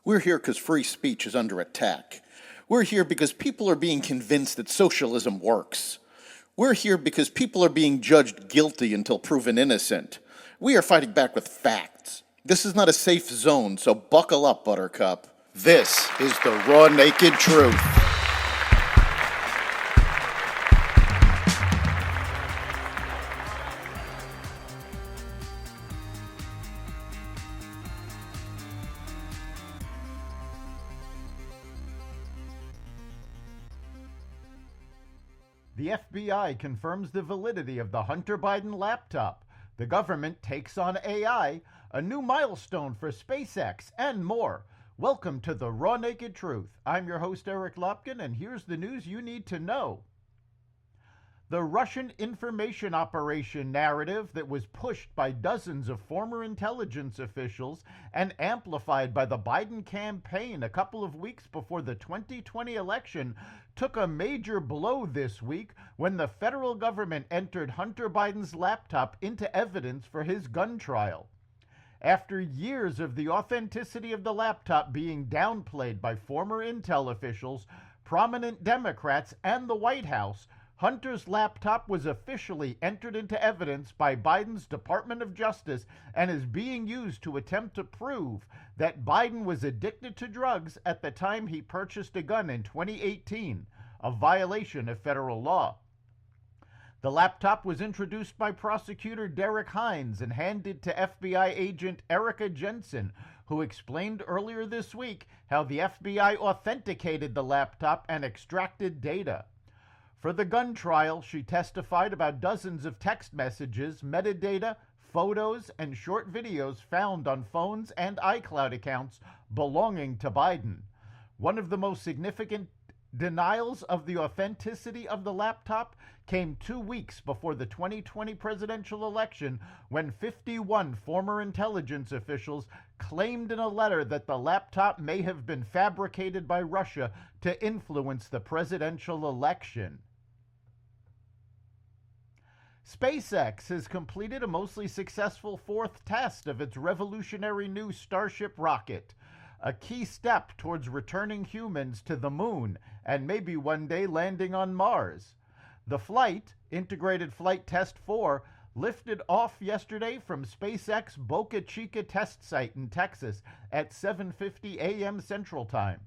We're here because free speech is under attack. We're here because people are being convinced that socialism works. We're here because people are being judged guilty until proven innocent. We are fighting back with facts. This is not a safe zone, so buckle up, Buttercup. This is the raw, naked truth. The FBI confirms the validity of the Hunter Biden laptop. The government takes on AI, a new milestone for SpaceX, and more. Welcome to the Raw Naked Truth. I'm your host, Eric Lopkin, and here's the news you need to know. The Russian information operation narrative that was pushed by dozens of former intelligence officials and amplified by the Biden campaign a couple of weeks before the 2020 election took a major blow this week when the federal government entered Hunter Biden's laptop into evidence for his gun trial. After years of the authenticity of the laptop being downplayed by former intel officials, prominent Democrats, and the White House, Hunter's laptop was officially entered into evidence by Biden's Department of Justice and is being used to attempt to prove that Biden was addicted to drugs at the time he purchased a gun in 2018, a violation of federal law. The laptop was introduced by prosecutor Derek Hines and handed to FBI agent Erica Jensen, who explained earlier this week how the FBI authenticated the laptop and extracted data. For the gun trial, she testified about dozens of text messages, metadata, photos, and short videos found on phones and iCloud accounts belonging to Biden. One of the most significant denials of the authenticity of the laptop came 2 weeks before the 2020 presidential election, when 51 former intelligence officials claimed in a letter that the laptop may have been fabricated by Russia to influence the presidential election. SpaceX has completed a mostly successful fourth test of its revolutionary new Starship rocket, a key step towards returning humans to the moon and maybe one day landing on Mars. The flight, Integrated Flight Test 4, lifted off yesterday from SpaceX Boca Chica test site in Texas at 7:50 a.m. Central Time.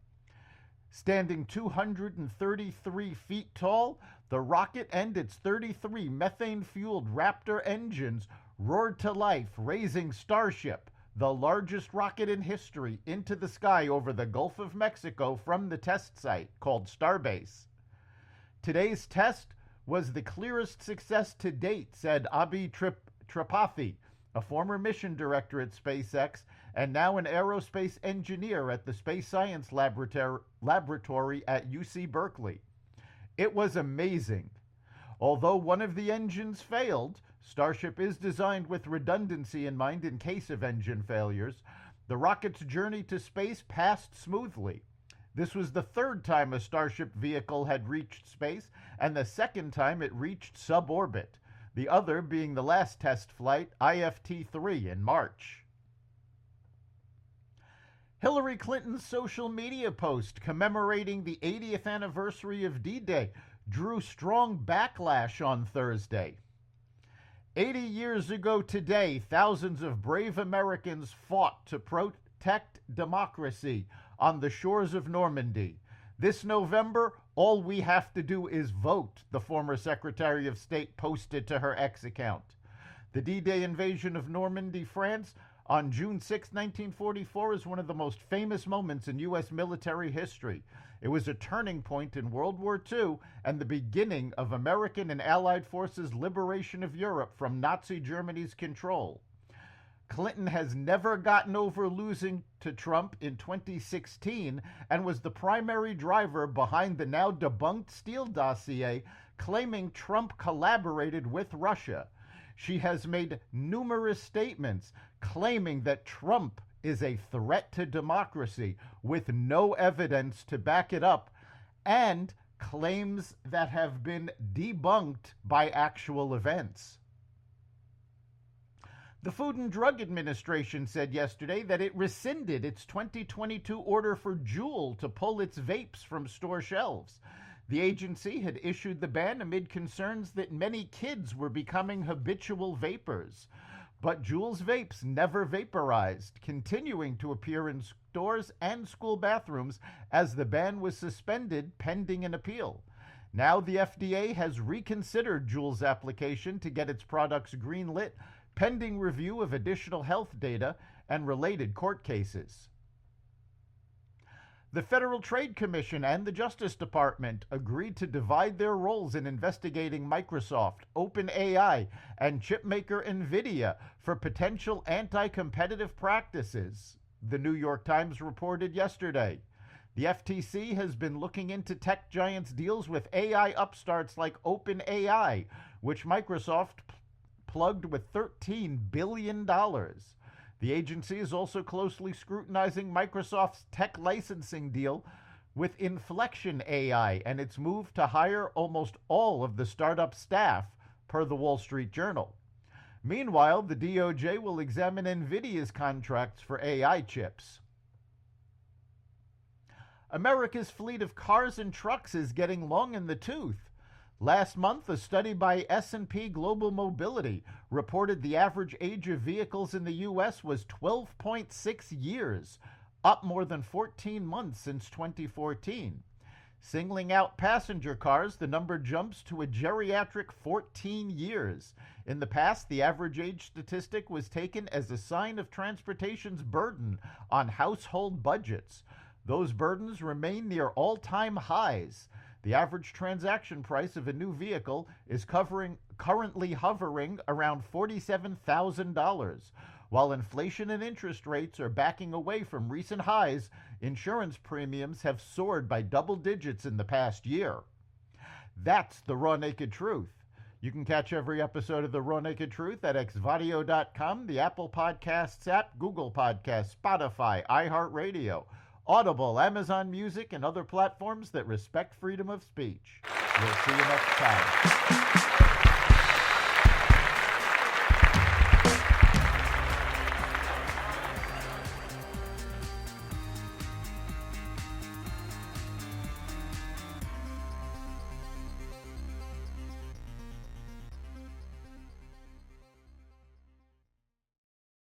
Standing 233 feet tall, the rocket and its 33 methane-fueled Raptor engines roared to life, raising Starship, the largest rocket in history, into the sky over the Gulf of Mexico from the test site called Starbase. Today's test was the clearest success to date, said Abhi Tripathi, a former mission director at SpaceX and now an aerospace engineer at the Space Science Laboratory at UC Berkeley. It was amazing. Although one of the engines failed, Starship is designed with redundancy in mind in case of engine failures. The rocket's journey to space passed smoothly. This was the third time a Starship vehicle had reached space and the second time it reached suborbit, the other being the last test flight, IFT-3, in March. Hillary Clinton's social media post commemorating the 80th anniversary of D-Day drew strong backlash on Thursday. 80 years ago today, thousands of brave Americans fought to protect democracy on the shores of Normandy. This November, all we have to do is vote, the former Secretary of State posted to her X account. The D-Day invasion of Normandy, France, on June 6, 1944, is one of the most famous moments in U.S. military history. It was a turning point in World War II and the beginning of American and Allied forces' liberation of Europe from Nazi Germany's control. Clinton has never gotten over losing to Trump in 2016 and was the primary driver behind the now debunked Steele dossier claiming Trump collaborated with Russia. She has made numerous statements claiming that Trump is a threat to democracy with no evidence to back it up, and claims that have been debunked by actual events. The Food and Drug Administration said yesterday that it rescinded its 2022 order for Juul to pull its vapes from store shelves. The agency had issued the ban amid concerns that many kids were becoming habitual vapors. But Juul's vapes never vaporized, continuing to appear in stores and school bathrooms as the ban was suspended pending an appeal. Now the FDA has reconsidered Juul's application to get its products greenlit, pending review of additional health data and related court cases. The Federal Trade Commission and the Justice Department agreed to divide their roles in investigating Microsoft, OpenAI, and chipmaker NVIDIA for potential anti-competitive practices, the New York Times reported yesterday. The FTC has been looking into tech giants' deals with AI upstarts like OpenAI, which Microsoft plugged with $13 billion. The agency is also closely scrutinizing Microsoft's tech licensing deal with Inflection AI and its move to hire almost all of the startup staff, per the Wall Street Journal. Meanwhile, the DOJ will examine NVIDIA's contracts for AI chips. America's fleet of cars and trucks is getting long in the tooth. Last month, a study by S&P Global Mobility reported the average age of vehicles in the U.S. was 12.6 years, up more than 14 months since 2014. Singling out passenger cars, the number jumps to a geriatric 14 years. In the past, the average age statistic was taken as a sign of transportation's burden on household budgets. Those burdens remain near all-time highs. The average transaction price of a new vehicle is currently hovering around $47,000. While inflation and interest rates are backing away from recent highs, insurance premiums have soared by double digits in the past year. That's the Raw Naked Truth. You can catch every episode of the Raw Naked Truth at xvadio.com, the Apple Podcasts app, Google Podcasts, Spotify, iHeartRadio, Audible, Amazon Music, and other platforms that respect freedom of speech. We'll see you next time.